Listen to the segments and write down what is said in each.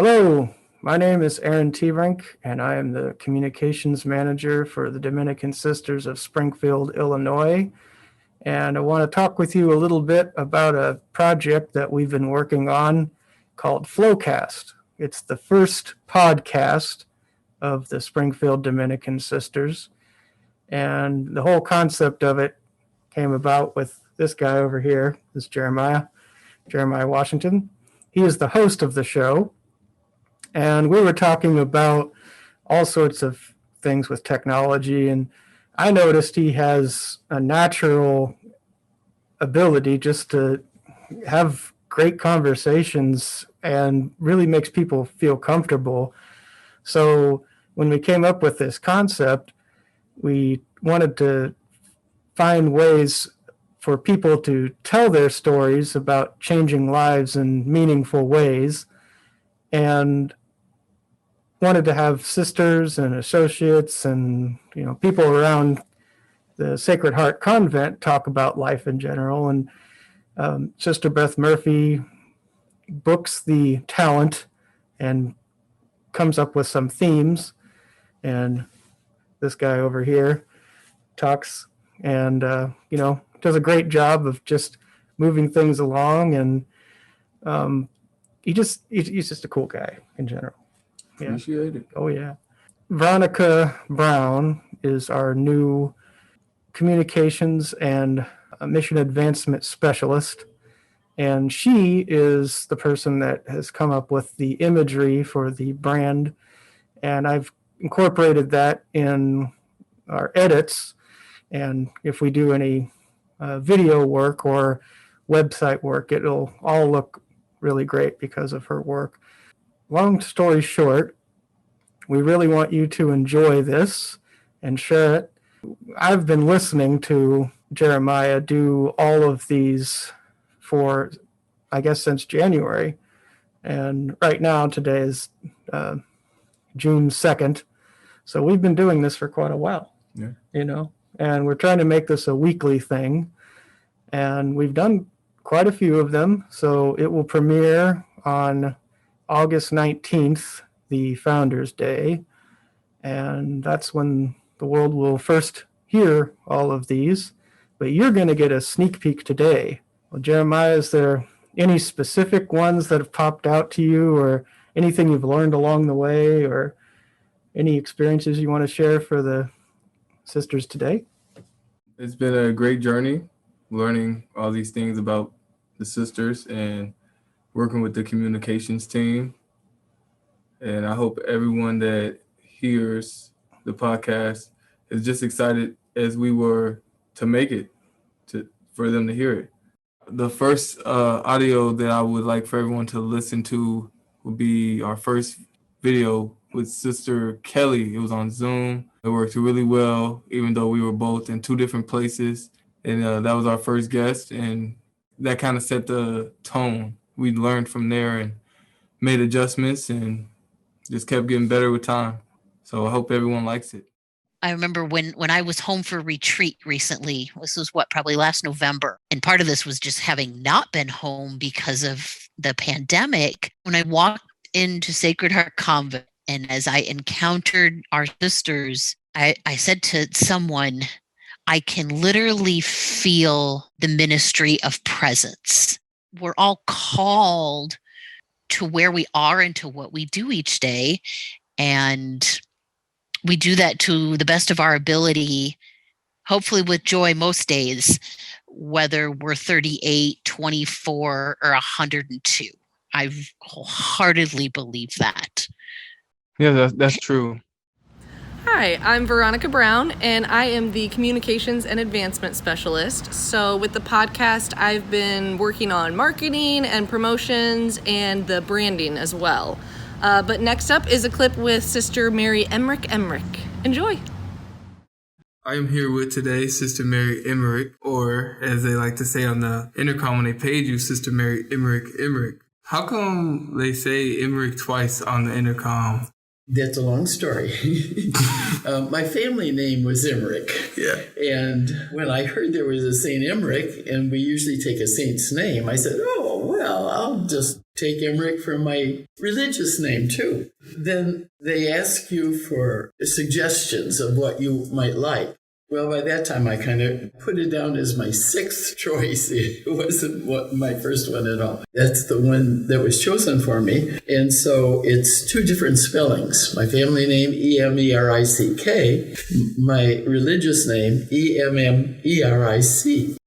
Hello, my name is Aaron Tevrink, and I am the Communications Manager for the Dominican Sisters of Springfield, Illinois. And I want to talk with you a little bit about a project that we've been working on called F.L.O.W.cast. It's the first podcast of the Springfield Dominican Sisters. And the whole concept of it came about with this guy over here, this Jeremiah Washington. He is the host of the show. And we were talking about all sorts of things with technology. And I noticed he has a natural ability just to have great conversations and really makes people feel comfortable. So when we came up with this concept, we wanted to find ways for people to tell their stories about changing lives in meaningful ways, and wanted to have sisters and associates and people around the Sacred Heart Convent talk about life in general. And Sister Beth Murphy books the talent and comes up with some themes, and this guy over here talks and does a great job of just moving things along. And he's just a cool guy in general. Yeah. Appreciate it. Oh, yeah. Veronica Brown is our new communications and mission advancement specialist. And she is the person that has come up with the imagery for the brand. And I've incorporated that in our edits. And if we do any video work or website work, it'll all look really great because of her work. Long story short, we really want you to enjoy this and share it. I've been listening to Jeremiah do all of these for, I guess, since January. And right now, today is June 2nd. So we've been doing this for quite a while, and we're trying to make this a weekly thing. And we've done quite a few of them. So it will premiere on August 19th, the Founders Day, and that's when the world will first hear all of these. But you're going to get a sneak peek today. Well, Jeremiah, is there any specific ones that have popped out to you, or anything you've learned along the way, or any experiences you want to share for the sisters today? It's been a great journey learning all these things about the sisters and working with the communications team. And I hope everyone that hears the podcast is just excited as we were to make it, for them to hear it. The first audio that I would like for everyone to listen to will be our first video with Sister Kelly. It was on Zoom. It worked really well, even though we were both in two different places. And that was our first guest, and that kind of set the tone. We learned from there and made adjustments and just kept getting better with time. So I hope everyone likes it. I remember when I was home for retreat recently, this was probably last November. And part of this was just having not been home because of the pandemic. When I walked into Sacred Heart Convent, and as I encountered our sisters, I said to someone, I can literally feel the ministry of presence. We're all called to where we are and to what we do each day. And we do that to the best of our ability, hopefully with joy most days, whether we're 38, 24, or 102. I wholeheartedly believe that. Yeah, that's true. Hi, I'm Veronica Brown, and I am the Communications and Advancement Specialist. So with the podcast, I've been working on marketing and promotions and the branding as well. But next up is a clip with Sister Mary Emmerich. Enjoy. I am here with today Sister Mary Emmerich, or as they like to say on the intercom when they paid you, Sister Mary Emmerich. How come they say Emmerich twice on the intercom? That's a long story. My family name was Emmerich. Yeah. And when I heard there was a St. Emmerich, and we usually take a saint's name, I said, oh, well, well, I'll just take Emmerich for my religious name too. Then they ask you for suggestions of what you might like. Well, by that time, I kind of put it down as my sixth choice. It wasn't my first one at all. That's the one that was chosen for me. And so it's two different spellings. My family name, Emerick. My religious name, Emmeric.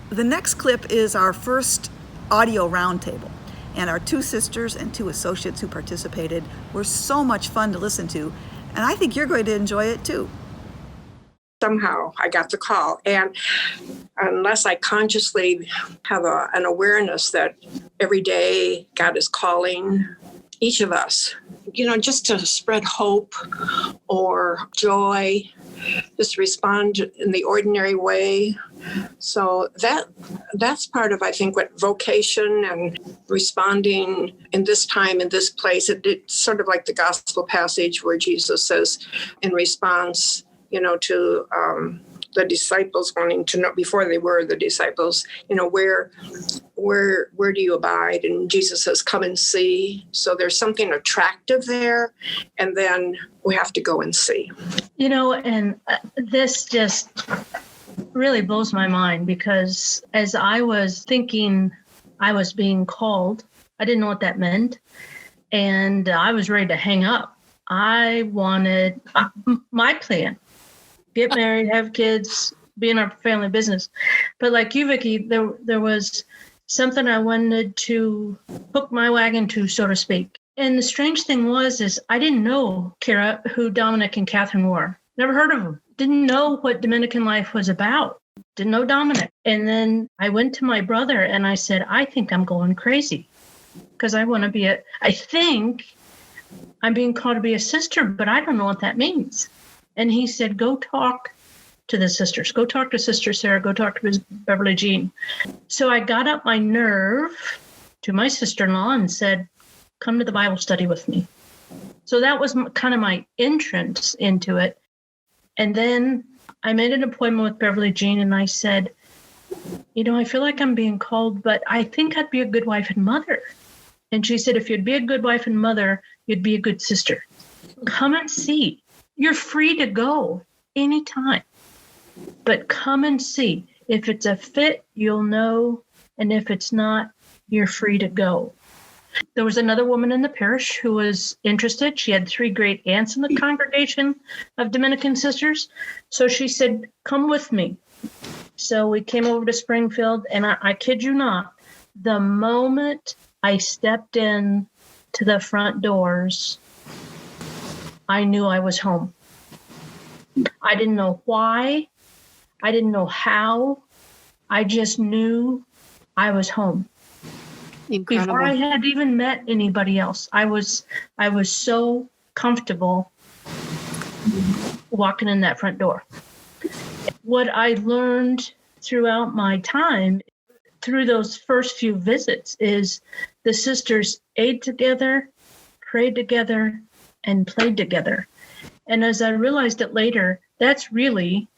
The next clip is our first audio roundtable. And our two sisters and two associates who participated were so much fun to listen to. And I think you're going to enjoy it too. Somehow I got the call. And unless I consciously have an awareness that every day God is calling each of us, just to spread hope or joy, just respond in the ordinary way. So that's part of, I think, what vocation and responding in this time, in this place, it's sort of like the gospel passage where Jesus says in response, to the disciples wanting to know before they were the disciples, where do you abide? And Jesus says, come and see. So there's something attractive there. And then we have to go and see. And this just really blows my mind, because as I was thinking I was being called, I didn't know what that meant. And I was ready to hang up. I wanted my plan. Get married, have kids, be in our family business. But like you, Vicki, there was something I wanted to hook my wagon to, so to speak. And the strange thing is I didn't know, Kara, who Dominic and Catherine were. Never heard of them. Didn't know what Dominican life was about. Didn't know Dominic. And then I went to my brother and I said, I think I'm going crazy because I want to I think I'm being called to be a sister, but I don't know what that means. And he said, go talk to the sisters. Go talk to Sister Sarah. Go talk to Beverly Jean. So I got up my nerve to my sister-in-law and said, come to the Bible study with me. So that was kind of my entrance into it. And then I made an appointment with Beverly Jean and I said, I feel like I'm being called, but I think I'd be a good wife and mother. And she said, if you'd be a good wife and mother, you'd be a good sister. Come and see. You're free to go anytime, but come and see. If it's a fit, you'll know. And if it's not, you're free to go. There was another woman in the parish who was interested. She had 3 great aunts in the congregation of Dominican sisters. So she said, come with me. So we came over to Springfield, and I kid you not, the moment I stepped in to the front doors, I knew I was home. I didn't know why. I didn't know how. I just knew I was home. Incredible. Before I had even met anybody else, I was so comfortable walking in that front door. What I learned throughout my time, through those first few visits, is the sisters ate together, prayed together, and played together. And as I realized it later, that's Dominican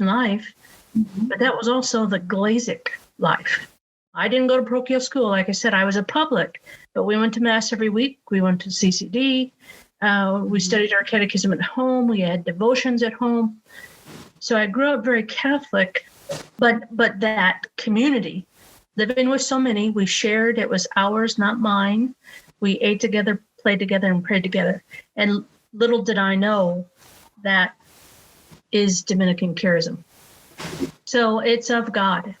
life, but that was also the Glazic life. I didn't go to parochial school. Like I said, I was a public, but we went to Mass every week. We went to CCD. We studied our catechism at home. We had devotions at home. So I grew up very Catholic, but that community, living with so many, we shared. It was ours, not mine. We ate together, played together, and prayed together. And little did I know that is Dominican charism. So it's of God.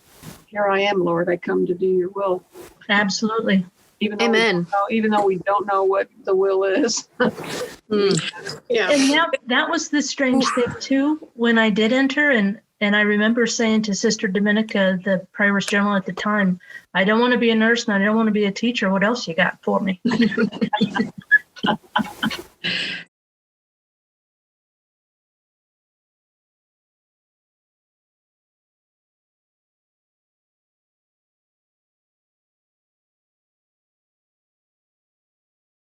Here I am, Lord. I come to do your will. Absolutely. Amen. Even though we don't know what the will is. Yeah. And that was the strange thing too. When I did enter, and I remember saying to Sister Dominica, the Prioress General at the time, I don't want to be a nurse and I don't want to be a teacher. What else you got for me?